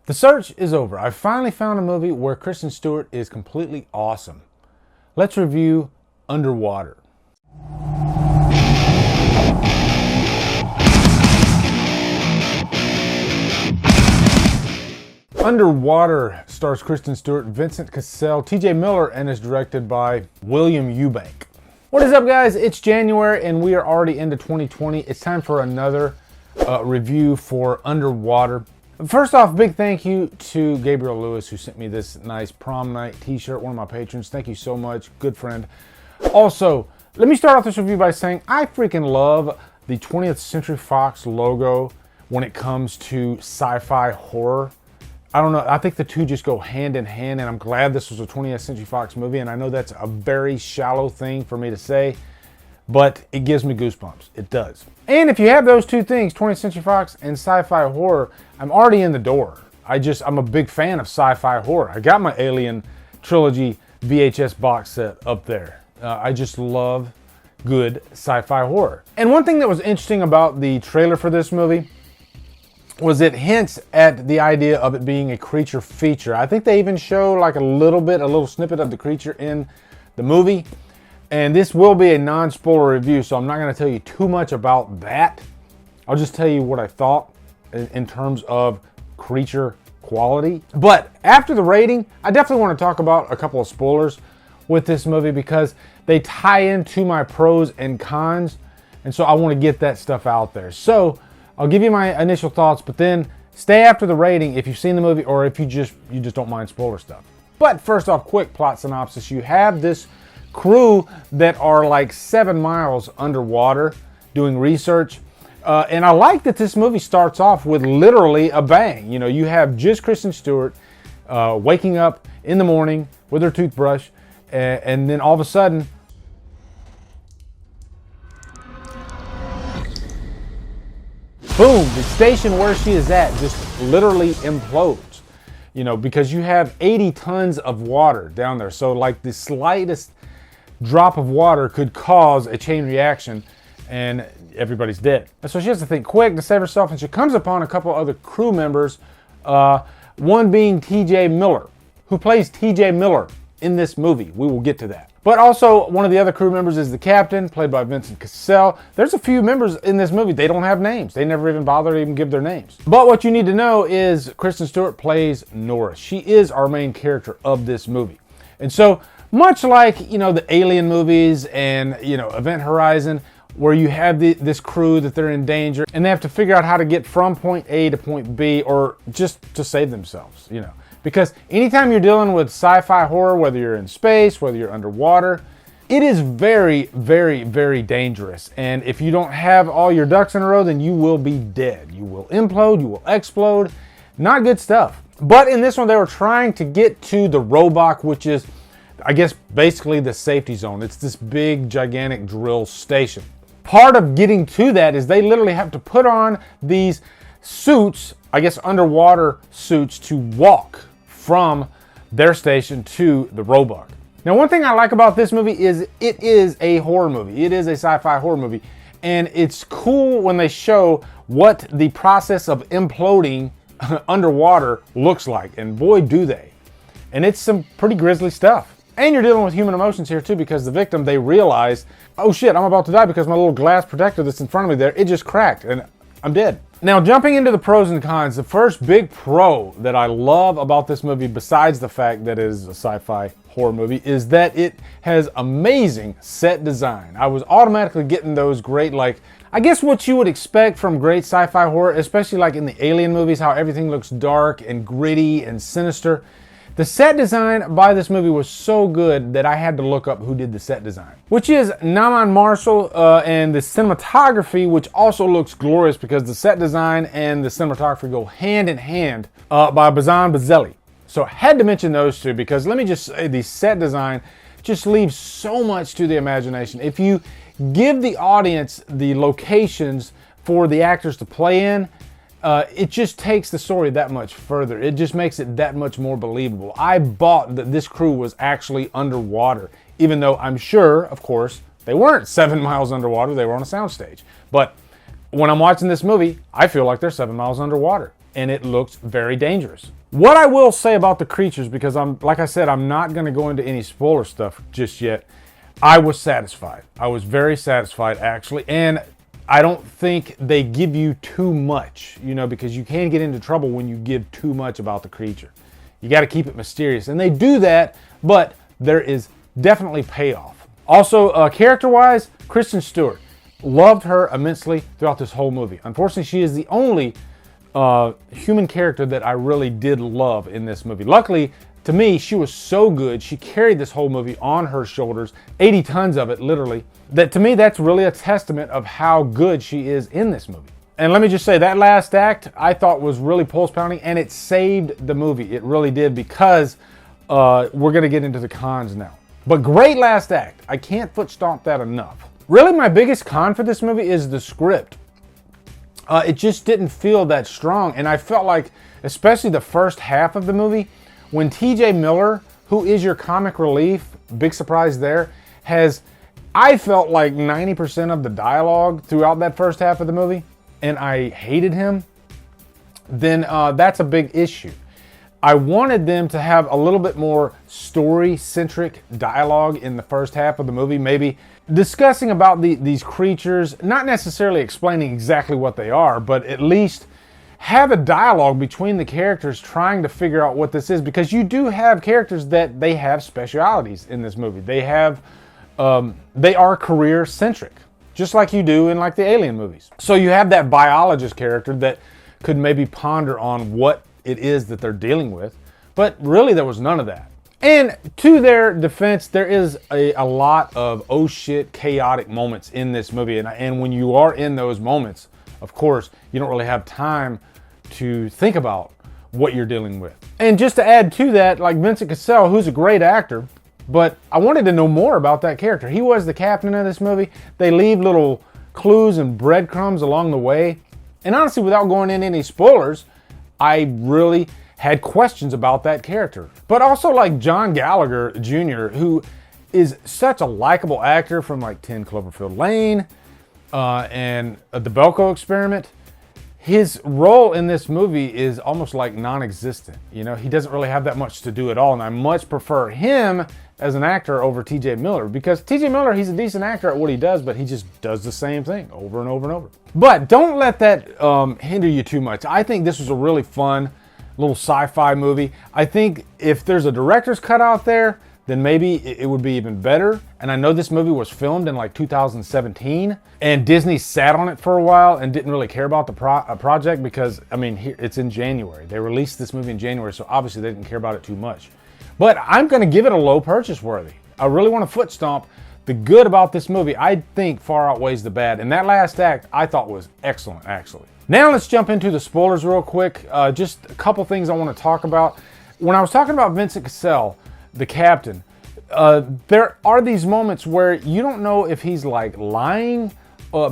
The search is over. I finally found a movie where Kristen Stewart is completely awesome. Let's review Underwater. Underwater stars Kristen Stewart, Vincent Cassel, TJ Miller, and is directed by William Eubank. What is up, guys? It's January and we are already into 2020. It's time for another review for Underwater. First off, big thank you to Gabriel Lewis, who sent me this nice prom night t-shirt, one of my patrons. Thank you so much, good friend. Also, let me start off this review by saying I freaking love the 20th Century Fox logo when it comes to sci-fi horror. I don't know, I think the two just go hand in hand, and I'm glad this was a 20th Century Fox movie, and I know that's a very shallow thing for me to say, but it gives me goosebumps. It does. And if you have those two things, 20th Century Fox and sci-fi horror, I'm already in the door. I'm a big fan of sci-fi horror. I got my Alien Trilogy VHS box set up there. I just love good sci-fi horror. And one thing that was interesting about the trailer for this movie was it hints at the idea of it being a creature feature. I think they even show like a little snippet of the creature in the movie. And this will be a non-spoiler review, so I'm not going to tell you too much about that. I'll just tell you what I thought in terms of creature quality. But after the rating, I definitely want to talk about a couple of spoilers with this movie because they tie into my pros and cons. And so I want to get that stuff out there. So I'll give you my initial thoughts, but then stay after the rating if you've seen the movie or if you just don't mind spoiler stuff. But first off, quick plot synopsis. You have this crew that are like 7 miles underwater doing research. And I like that this movie starts off with literally a bang. You know, you have just Kristen Stewart waking up in the morning with her toothbrush, and then all of a sudden, boom, the station where she is at just literally implodes. You know, because you have 80 tons of water down there. So like the slightest drop of water could cause a chain reaction and everybody's dead. And so she has to think quick to save herself, and she comes upon a couple other crew members, one being TJ Miller, who plays TJ Miller in this movie. We will get to that. But also one of the other crew members is the captain, played by Vincent Cassel. There's a few members in this movie, they don't have names. They never even bother to even give their names. But what you need to know is Kristen Stewart plays Nora. She is our main character of this movie. And so much like, you know, the Alien movies and, you know, Event Horizon, where you have this crew that they're in danger and they have to figure out how to get from point A to point B or just to save themselves, you know. Because anytime you're dealing with sci-fi horror, whether you're in space, whether you're underwater, it is very, very, very dangerous. And if you don't have all your ducks in a row, then you will be dead. You will implode, you will explode. Not good stuff. But in this one, they were trying to get to the robot, which is, I guess, basically the safety zone. It's this big, gigantic drill station. Part of getting to that is they literally have to put on these suits, I guess underwater suits, to walk from their station to the robot. Now, one thing I like about this movie is it is a horror movie. It is a sci-fi horror movie. And it's cool when they show what the process of imploding underwater looks like. And boy, do they. And it's some pretty grisly stuff. And you're dealing with human emotions here too, because the victim, they realize, oh shit, I'm about to die because my little glass protector that's in front of me there, it just cracked and I'm dead. Now, jumping into the pros and cons, the first big pro that I love about this movie, besides the fact that it is a sci-fi horror movie, is that it has amazing set design. I was automatically getting those great, like, I guess what you would expect from great sci-fi horror, especially like in the Alien movies, how everything looks dark and gritty and sinister. The set design by this movie was so good that I had to look up who did the set design, which is Naaman Marshall, and the cinematography, which also looks glorious because the set design and the cinematography go hand in hand, by Bazan Bazeli. So I had to mention those two because let me just say the set design just leaves so much to the imagination. If you give the audience the locations for the actors to play in, it just takes the story that much further. It just makes it that much more believable. I bought that this crew was actually underwater, even though I'm sure, of course, they weren't 7 miles underwater. They were on a soundstage. But when I'm watching this movie, I feel like they're 7 miles underwater. and it looks very dangerous. What I will say about the creatures, because like I said, I'm not going to go into any spoiler stuff just yet. I was satisfied. I was very satisfied, actually, and I don't think they give you too much, because you can get into trouble when you give too much about the creature. You got to keep it mysterious, and they do that, but there is definitely payoff. Also, character-wise, Kristen Stewart. Loved her immensely throughout this whole movie. Unfortunately, she is the only human character that I really did love in this movie. Luckily, to me, she was so good. She carried this whole movie on her shoulders, 80 tons of it, literally. That to me, that's really a testament of how good she is in this movie. And let me just say, that last act I thought was really pulse-pounding, and it saved the movie. It really did, because we're going to get into the cons now. But great last act. I can't foot stomp that enough. Really, my biggest con for this movie is the script. It just didn't feel that strong, and I felt like, especially the first half of the movie, when TJ Miller, who is your comic relief, big surprise there, I felt like 90% of the dialogue throughout that first half of the movie, and I hated him, then that's a big issue. I wanted them to have a little bit more story-centric dialogue in the first half of the movie, maybe discussing about these creatures, not necessarily explaining exactly what they are, but at least have a dialogue between the characters trying to figure out what this is, because you do have characters that they have specialities in this movie. They are career-centric, just like you do in like the Alien movies. So you have that biologist character that could maybe ponder on what it is that they're dealing with, but really there was none of that. And to their defense, there is a lot of oh shit chaotic moments in this movie, and when you are in those moments, of course, you don't really have time to think about what you're dealing with. And just to add to that, like Vincent Cassel, who's a great actor, but I wanted to know more about that character. He was the captain of this movie. They leave little clues and breadcrumbs along the way. And honestly, without going into any spoilers, I really had questions about that character. But also like John Gallagher Jr., who is such a likable actor from like 10 Cloverfield Lane and The Belko Experiment. His role in this movie is almost like non-existent. He doesn't really have that much to do at all, and I much prefer him as an actor over TJ Miller, because TJ Miller, he's a decent actor at what he does, but he just does the same thing over and over and over. But don't let that hinder you too much. I think this was a really fun little sci-fi movie. I think if there's a director's cut out there, then maybe it would be even better. And I know this movie was filmed in like 2017, and Disney sat on it for a while and didn't really care about the project, because, I mean, it's in January. They released this movie in January, so obviously they didn't care about it too much. But I'm going to give it a low purchase worthy. I really want to foot stomp. The good about this movie, I think, far outweighs the bad. And that last act, I thought was excellent, actually. Now let's jump into the spoilers real quick. Just a couple things I want to talk about. When I was talking about Vincent Cassel, the captain, there are these moments where you don't know if he's like lying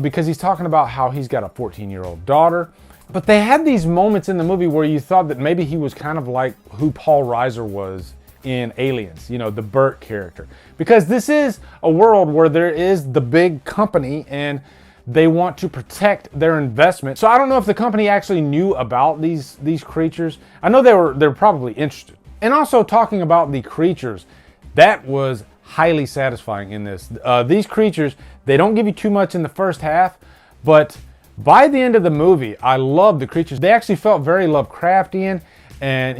because he's talking about how he's got a 14-year-old daughter. But they had these moments in the movie where you thought that maybe he was kind of like who Paul Reiser was in Aliens, the Burt character. Because this is a world where there is the big company and they want to protect their investment. So I don't know if the company actually knew about these creatures. I know they were probably interested. And also talking about the creatures, that was highly satisfying in this. These creatures, they don't give you too much in the first half, but by the end of the movie, I love the creatures. They actually felt very Lovecraftian and,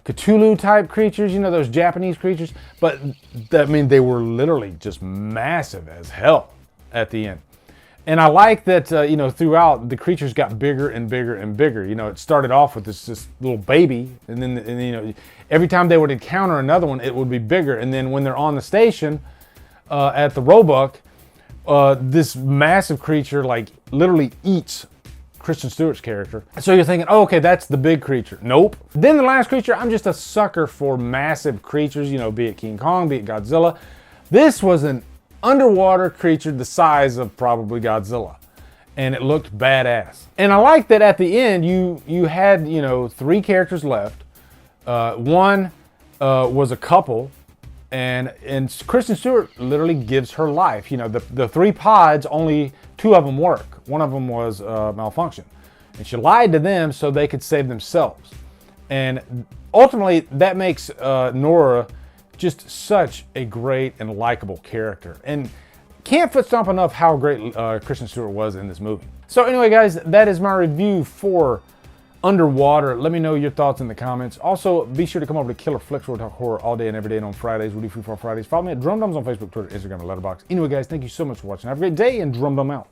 Cthulhu type creatures, those Japanese creatures. But, I mean, they were literally just massive as hell at the end. And I like that, throughout, the creatures got bigger and bigger and bigger. It started off with this little baby, and then, every time they would encounter another one, it would be bigger. And then when they're on the station at the Roebuck, this massive creature, like, literally eats Kristen Stewart's character. So you're thinking, oh, okay, that's the big creature. Nope. Then the last creature, I'm just a sucker for massive creatures, be it King Kong, be it Godzilla. This was an underwater creature the size of probably Godzilla, and it looked badass. And I like that at the end you had 3 characters left. One was a couple, and Kristen Stewart literally gives her life. The 3 pods, only 2 of them work. One of them was malfunction, And she lied to them so they could save themselves. And ultimately, that makes Nora just such a great and likable character. And can't foot stomp enough how great Kristen Stewart was in this movie. So anyway, guys, that is my review for Underwater. Let me know your thoughts in the comments. Also, be sure to come over to Killer Flicks, where we talk horror all day and every day, and on Fridays we do Free for Fridays. Follow me at Drumdums on Facebook, Twitter, Instagram, and Letterboxd. Anyway, guys, thank you so much for watching. Have a great day, and Drumdum out.